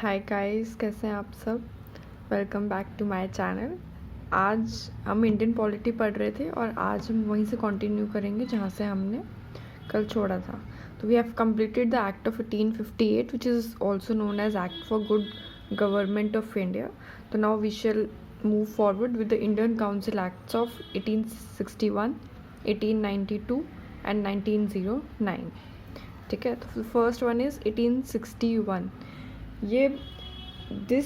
Hi guys, कैसे हैं आप सब। Welcome back to my channel. आज हम इंडियन पॉलिटी पढ़ रहे थे और आज हम वहीं से कंटिन्यू करेंगे जहाँ से हमने कल छोड़ा था। तो we have completed the act of 1858 which is also known as act for good government of India. तो now we shall move forward with the Indian council acts of 1861, 1892 and 1909। ठीक है, तो फर्स्ट वन इज़ 1861। ये this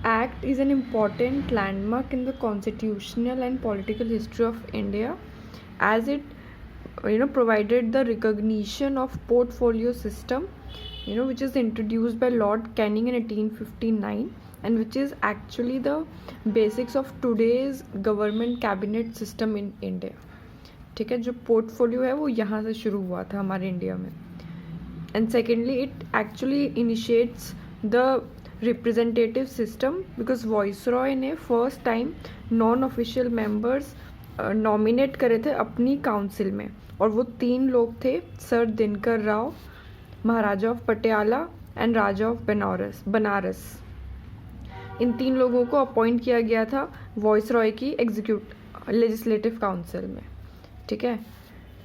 act is an important landmark in the constitutional and political history of India, as it provided the recognition of portfolio system, which is introduced by Lord Canning in 1859 and which is actually the basics of today's government cabinet system in India. ठीक है, जो portfolio है वो यहाँ से शुरू हुआ था हमारे इंडिया में. And secondly, it actually initiates the representative system because viceroy ने first time non official members nominate करे थे अपनी काउंसिल में, और वो 3 लोग थे, sir Dinkar Rao, Maharaja of Patiala and Raja of Banaras. इन 3 लोगों को अपॉइंट किया गया था वाइसरॉय की लेजिस्लेटिव काउंसिल में. ठीक है,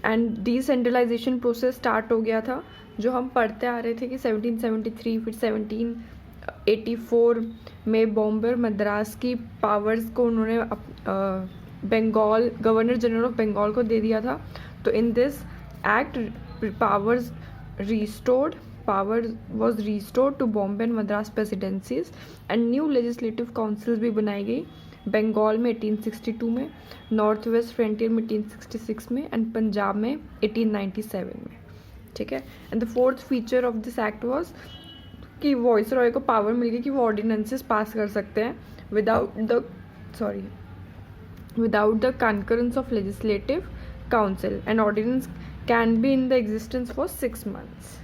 एंड डिसेंट्रलाइजेशन प्रोसेस स्टार्ट हो गया था, जो हम पढ़ते आ रहे थे कि 1773 फिर 1784 में बॉम्बे और मद्रास की पावर्स को उन्होंने Bengal governor general of Bengal को दे दिया था. तो in this act power was restored to Bombay and Madras presidencies and new legislative councils भी बनाई गई. बंगाल में 1862 में, नॉर्थ वेस्ट फ्रंटियर में 1866 में एंड पंजाब में 1897 में. ठीक है, and the fourth feature of this act was कि वाइसरॉय को पावर मिल गई कि वो ऑर्डिनेंसेस पास कर सकते हैं without the concurrence of legislative council, and ordinance can be in the existence for 6 months.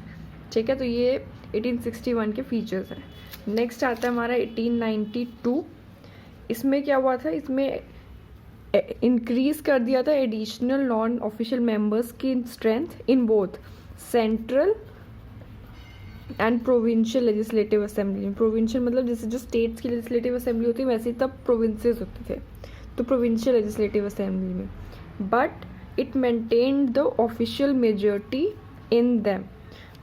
ठीक है, तो ये 1861 के फीचर्स हैं. नेक्स्ट आता है हमारा 1892. इसमें क्या हुआ था, इसमें इंक्रीज कर दिया था एडिशनल नॉन ऑफिशियल मेंबर्स की strength in both central and provincial legislative assembly. Provincial मतलब जैसे जो स्टेट्स की लेजिस्लेटिव असेंबली होती है वैसे ही तब प्रोविंसेस होते थे, तो प्रोविंशियल लेजिस्लेटिव असेंबली में. But it maintained the official majority in them.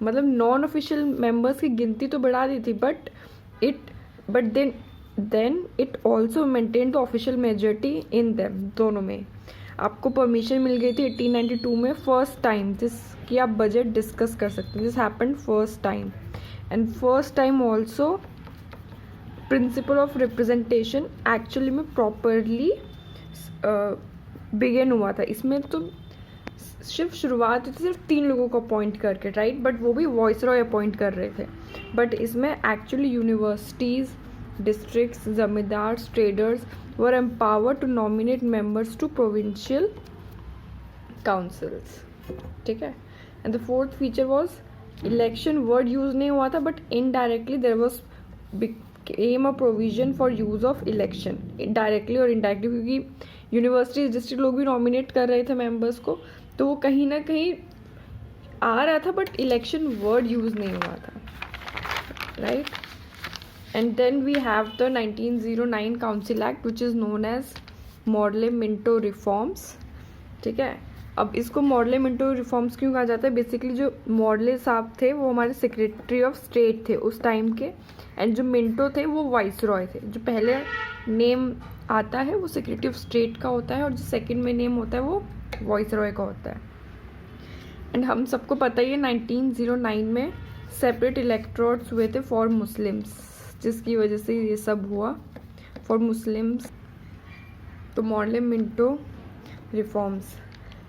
मतलब नॉन ऑफिशियल मेंबर्स की गिनती तो बढ़ा दी थी, but then it also maintain the official majority in them. दोनों में आपको परमिशन मिल गई थी 1892 में फर्स्ट टाइम जिसकी आप बजट डिस्कस कर सकते हैं. This happened first time, and first time also principle of representation actually में प्रॉपरली बिगिन हुआ था. इसमें तो सिर्फ शुरुआत थी सिर्फ 3 लोगों को अपॉइंट करके, राइट, बट वो भी वाइसरॉय अपॉइंट कर रहे थे. बट इसमें actually universities, districts, zamindars, traders were empowered to nominate members to provincial councils. ठीक है, and the fourth feature was election. word use नहीं हुआ था, but indirectly there was became a provision for use of election, directly और indirectly, क्योंकि universities district लोग भी nominate कर रहे थे मेंबर्स को, तो वो कहीं ना कहीं आ रहा था, बट इलेक्शन वर्ड यूज नहीं हुआ था, right. And then we have the 1909 Council Act which is known as Morley Minto reforms. ठीक है, अब इसको मॉडले मिंटो रिफॉर्म्स क्यों कहा जाता है, बेसिकली जो मॉडले साहब थे वो हमारे सेक्रेटरी ऑफ स्टेट थे उस टाइम के, एंड जो मिंटो थे वो वाइसरॉय थे. जो पहले नेम आता है वो सेक्रेटरी ऑफ स्टेट का होता है, और जो सेकंड में नेम होता है वो वाइसरॉय का होता है. एंड हम सबको पता ही है 1909 में सेपरेट इलेक्टोरेट्स हुए थे फॉर मुस्लिम्स, जिसकी वजह से ये सब हुआ फॉर मुस्लिम्स. तो मॉडले मिंटो रिफॉर्म्स.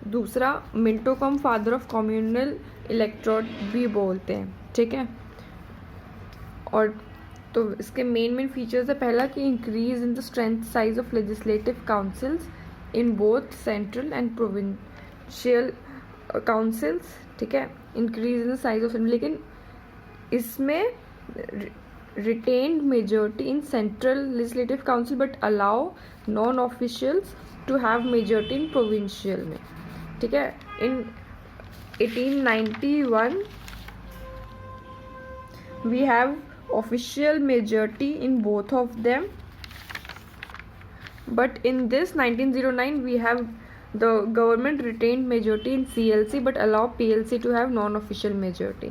दूसरा, मिंटो को हम फादर ऑफ कम्युनल इलेक्टोरेट भी बोलते हैं. ठीक है, और तो इसके मेन फीचर्स है, पहला कि increase in the strength size of legislative councils in both central and provincial councils. ठीक है, increase in the size of, लेकिन इसमें retained majority in central legislative council but allow non-officials to have majority in provincial में. ठीक है, in 1891 we have official majority in both of them, but in this 1909 we have the government retained majority in CLC but allow PLC to have non-official majority.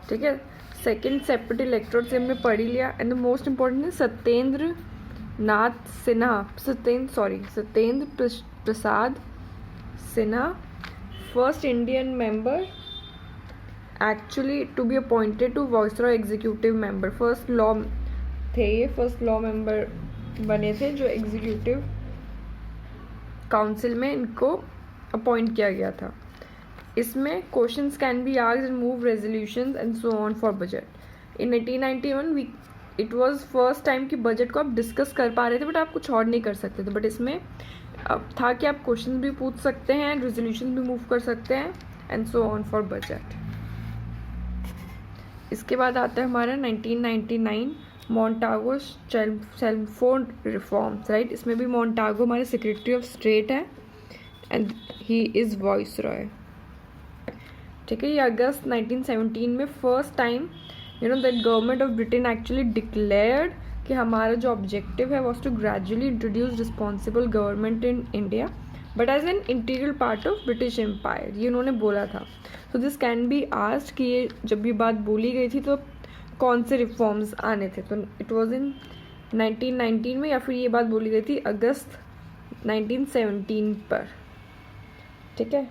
ठीक है, second separate electorate से हमने पढ़ ही लिया. And the most important है Satyendra Nath Sinha, Satyendra Prasad Sinha, first Indian member actually to be appointed to viceroy executive member. First law थे ये, first law member बने थे जो एग्जीक्यूटिव काउंसिल में इनको अपॉइंट किया गया था. इसमें questions can be asked and move resolutions and so on for budget. In 1891 it was first time कि बजट को आप डिस्कस कर पा रहे थे बट आप कुछ और नहीं कर सकते थे. बट इसमें अब था कि आप क्वेश्चन भी पूछ सकते हैं, रेजोल्यूशन भी मूव कर सकते हैं and so on for budget. इसके बाद आता है हमारा 1999 मोंटागो चेल्मफोर्ड रिफॉर्म्स. राइट, इसमें भी मोंटागो हमारे सेक्रेटरी ऑफ स्टेट है एंड ही इज़ वाइसरॉय. ठीक है, ये अगस्त 1917 में first time that government of Britain actually declared कि हमारा जो ऑब्जेक्टिव है was to gradually introduce responsible government in India but as an interior part of British empire. ये उन्होंने बोला था. So this can be asked कि ये जब ये बात बोली गई थी तो कौन से रिफॉर्म्स आने थे. तो इट वाज इन 1919 में या फिर ये बात बोली गई थी अगस्त 1917 पर. ठीक है,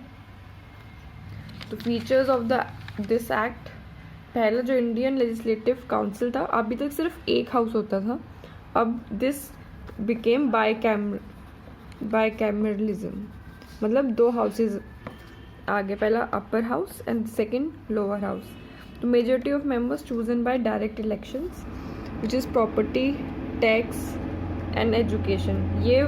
तो फीचर्स ऑफ दिस एक्ट. पहला जो इंडियन लेजिस्लेटिव काउंसिल था, अभी तक सिर्फ एक हाउस होता था, अब दिस बिकेम बाइकैमरलिज्म, मतलब दो हाउसेज आ गए. पहला upper house and second lower house. तो majority of members chosen by direct elections which is property, tax and education. ये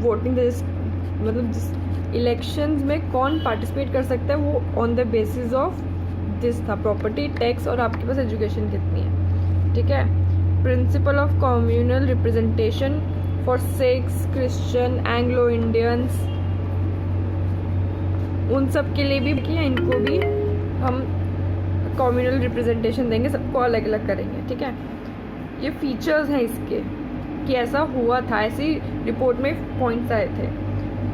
वोटिंग मतलब जिस इलेक्शंस में कौन पार्टिसिपेट कर सकता है वो on the basis of this था, प्रॉपर्टी, टैक्स और आपके पास एजुकेशन कितनी है. ठीक है, principle of communal representation for Sikhs, Christian, Anglo Indians, उन सब के लिए भी किया, इनको भी हम कम्युनल रिप्रेजेंटेशन देंगे, सबको अलग अलग करेंगे. ठीक है, ये फीचर्स हैं इसके कि ऐसा हुआ था, ऐसी रिपोर्ट में पॉइंट्स आए थे.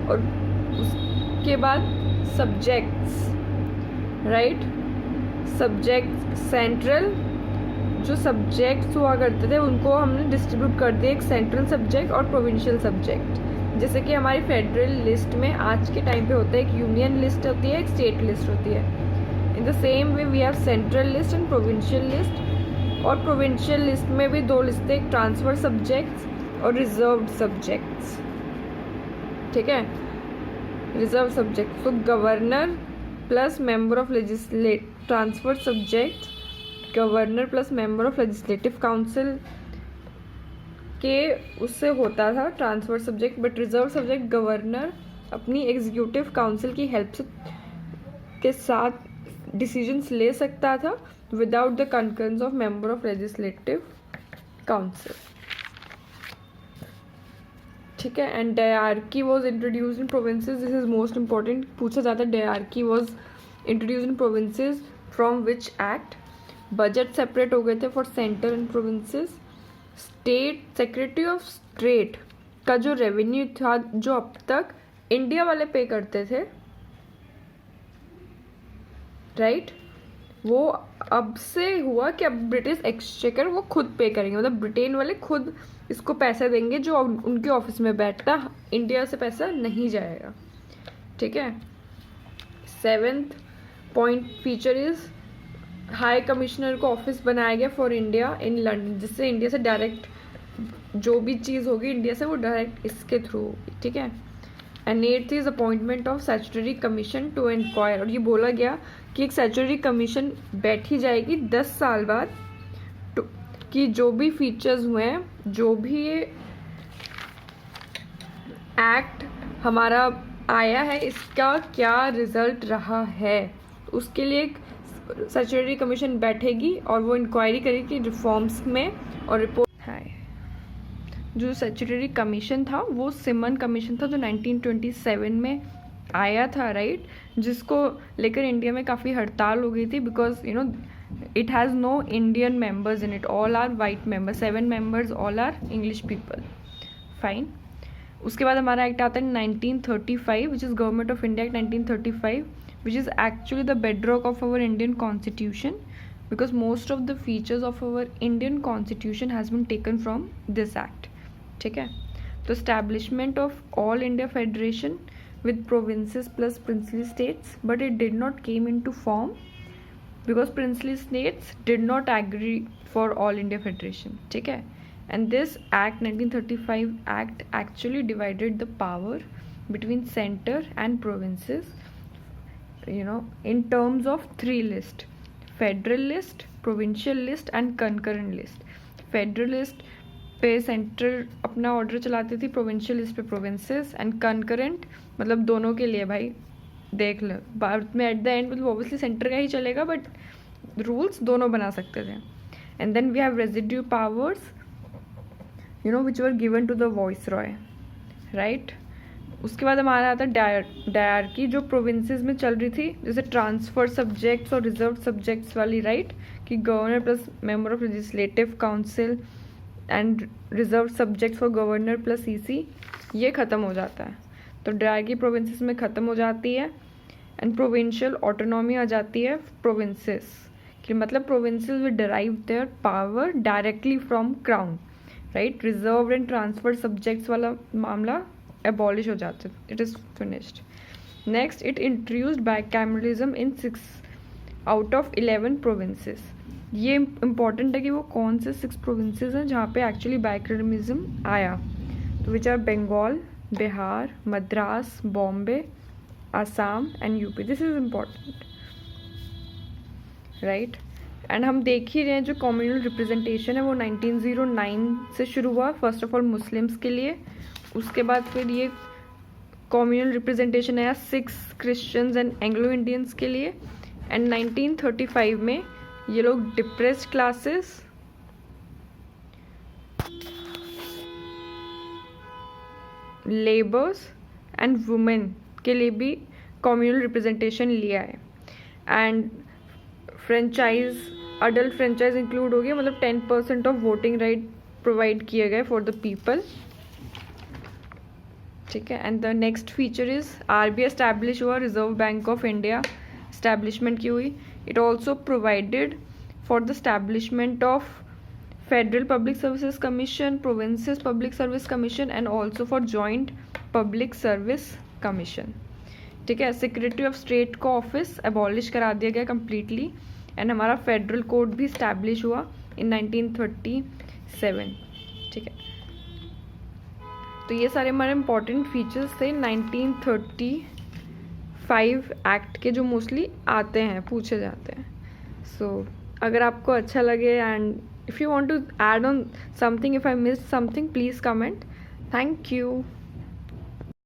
और उसके बाद सब्जेक्ट्स. राइट, सब्जेक्ट सेंट्रल जो सब्जेक्ट्स हुआ करते थे उनको हमने डिस्ट्रीब्यूट कर दिया, एक सेंट्रल सब्जेक्ट और प्रोविंशियल सब्जेक्ट. जैसे कि हमारी फेडरल लिस्ट में आज के टाइम पे होता है, एक यूनियन लिस्ट होती है, एक स्टेट लिस्ट होती है. In the same way we have central list and provincial list. और प्रोविंशियल लिस्ट में भी दो लिस्टें, एक ट्रांसफर सब्जेक्ट्स और रिजर्व्ड सब्जेक्ट्स. ठीक है, रिजर्व सब्जेक्ट तो governor plus member of transfer subject, governor plus member of legislative council के उससे होता था transfer subject. But reserve subject governor अपनी एग्जीक्यूटिव काउंसिल की हेल्प से के साथ डिसीजंस ले सकता था without the concurrence of member of legislative council. ठीक है, and dyarchy was introduce in provinces. This is most important, पूछा जाता है dyarchy was introduce in provinces from which act. Budget separate हो गए थे for centre and provinces. State secretary of state का जो रेवेन्यू था जो अब तक इंडिया वाले पे करते थे, राइट, वो अब से हुआ कि अब ब्रिटिश एक्सचेकर वो खुद पे करेंगे, मतलब ब्रिटेन वाले खुद इसको पैसा देंगे जो उनके ऑफिस में बैठता, इंडिया से पैसा नहीं जाएगा. ठीक है, 7th point feature is high commissioner को ऑफिस बनाया गया फॉर इंडिया इन लंदन, जिससे इंडिया से डायरेक्ट जो भी चीज़ होगी इंडिया से वो डायरेक्ट इसके थ्रू होगी. ठीक है, and 8th is appointment of statutory commission to inquire. और ये बोला गया कि एक स्टैट्यूटरी कमीशन बैठी जाएगी 10 साल बाद कि जो भी फीचर्स हुए हैं, जो भी ये एक्ट हमारा आया है, इसका क्या रिजल्ट रहा है, उसके लिए एक स्टैट्यूटरी कमीशन बैठेगी और वो इंक्वायरी करेगी रिफॉर्म्स में और रिपोर्ट है. जो स्टैट्यूटरी कमीशन था वो सिमन कमीशन था जो 1927 में आया था, राइट, जिसको लेकर इंडिया में काफ़ी हड़ताल हो गई थी, because you know it has no Indian members in it, all are white members, 7 members all are English people, fine. उसके बाद हमारा एक्ट आता है 1935, which is government of India act 1935, which is actually the bedrock of our Indian constitution, because most of the features of our Indian constitution has been taken from this act. ठीक है, तो establishment of all India federation with provinces plus princely states, but it did not came into form because princely states did not agree for all India federation. ठीक है, and this act 1935 act actually divided the power between center and provinces, you know, in terms of 3 lists: federal list, provincial and concurrent list. Federal list पे central अपना order चलाती थी, provincial list पे provinces, and concurrent मतलब दोनों के लिए भाई देख लो, भारत में एट द एंड मतलब ऑब्वियसली सेंटर का ही चलेगा, बट रूल्स दोनों बना सकते थे। And then we have residue powers, you know, which were given to the viceroy, right. उसके बाद हमारा आता है डायरकी, जो प्रोविंसेस में चल रही थी, जैसे ट्रांसफर सब्जेक्ट्स और रिजर्व सब्जेक्ट्स वाली, राइट, कि governor plus member of legislative council and reserve subjects for governor plus EC, ये ख़त्म हो जाता है। तो डायरकी प्रोविंसेस में ख़त्म हो जाती है, एंड प्रोविंशियल ऑटोनॉमी आ जाती है प्रोविंसेस कि मतलब provinces will derive their power directly from crown, right. Reserve and transfer subjects वाला मामला abolish हो जाते, it is finished. Next, it introduced bicameralism in 6 out of 11 provinces. ये important है कि वो कौन से 6 provinces हैं जहाँ पे actually bicameralism आया, तो which are Bengal, Bihar, Madras, Bombay, Assam and UP. This is important, right. And हम देख ही रहे हैं जो कम्युनल रिप्रेजेंटेशन है वो 1909 से शुरू हुआ, फर्स्ट ऑफ ऑल मुस्लिम्स के लिए। उसके बाद फिर ये कम्युनल रिप्रेजेंटेशन आया 6 क्रिश्चियंस एंड एंग्लो इंडियंस के लिए, एंड 1935 में ये लोग depressed classes, labours and women के लिए भी कम्युनल रिप्रेजेंटेशन लिया है। And franchise, adult franchise include हो गया, मतलब 10% ऑफ वोटिंग राइट प्रोवाइड किए गए फॉर द पीपल, ठीक है। And the next feature is RBI establish हुआ, reserve bank of India establishment की हुई। It also provided for the establishment of federal public services commission, provinces public service commission and also for joint public service commission, ठीक है। Secretary of state का office abolish करा दिया गया completely, and हमारा federal court भी establish हुआ in 1937, ठीक है। तो ये सारे हमारे इम्पॉर्टेंट फीचर्स थे 1935 एक्ट के, जो मोस्टली आते हैं, पूछे जाते हैं। सो अगर आपको अच्छा लगे and if you want to add on something, if I miss something, please comment. Thank you.